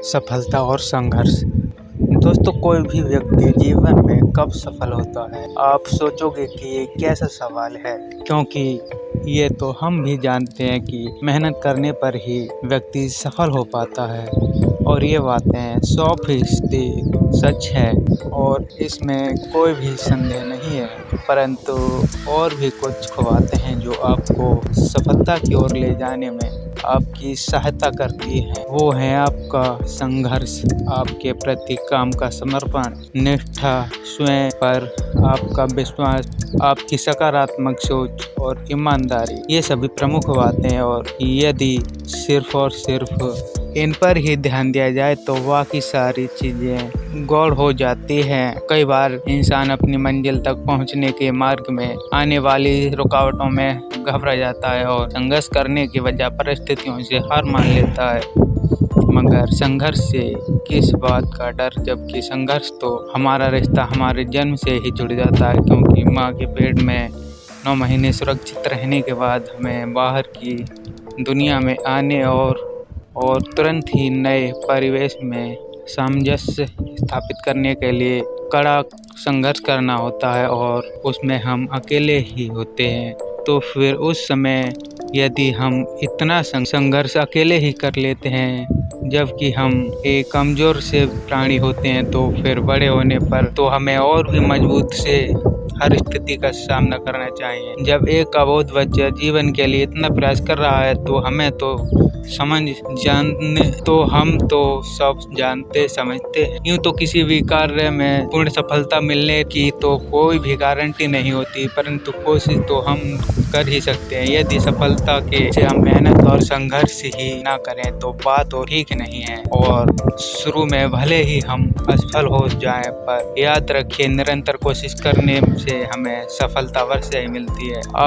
सफलता और संघर्ष। दोस्तों, कोई भी व्यक्ति जीवन में कब सफल होता है, आप सोचोगे कि ये कैसा सवाल है, क्योंकि ये तो हम भी जानते हैं कि मेहनत करने पर ही व्यक्ति सफल हो पाता है और ये बातें 100% सच है और इसमें कोई भी संदेह नहीं है। परंतु और भी कुछ बातें हैं जो आपको सफलता की ओर ले जाने में आपकी सहायता करती हैं। वो है आपका संघर्ष, आपके प्रति काम का समर्पण, निष्ठा, स्वयं पर आपका विश्वास, आपकी सकारात्मक सोच और ईमानदारी। ये सभी प्रमुख बातें हैं और यदि सिर्फ और सिर्फ इन पर ही ध्यान दिया जाए तो बाकी सारी चीजें गौड़ हो जाती हैं। कई बार इंसान अपनी मंजिल तक पहुंचने के मार्ग में आने वाली रुकावटों में घबरा जाता है और संघर्ष करने की वजह परिस्थितियों से हार मान लेता है। मगर संघर्ष से किस बात का डर, जबकि संघर्ष तो हमारा रिश्ता हमारे जन्म से ही जुड़ जाता है, क्योंकि माँ के पेट में 9 महीने सुरक्षित रहने के बाद हमें बाहर की दुनिया में आने और तुरंत ही नए परिवेश में सामंजस्य स्थापित करने के लिए कड़ा संघर्ष करना होता है और उसमें हम अकेले ही होते हैं। तो फिर उस समय यदि हम इतना संघर्ष अकेले ही कर लेते हैं, जबकि हम एक कमजोर से प्राणी होते हैं, तो फिर बड़े होने पर तो हमें और भी मजबूत से हर स्थिति का सामना करना चाहिए। जब एक अबोध बच्चा जीवन के लिए इतना प्रयास कर रहा है तो हमें तो हम तो सब जानते समझते हैं। यूँ तो किसी भी कार्य में पूर्ण सफलता मिलने की तो कोई भी गारंटी नहीं होती, परंतु कोशिश तो हम कर ही सकते हैं। यदि सफलता के से हम मेहनत और संघर्ष ही ना करें तो बात तो ठीक नहीं है और शुरू में भले ही हम असफल हो जाएं, पर याद रखिए निरंतर कोशिश करने से हमें सफलता अवश्य ही मिलती है। आप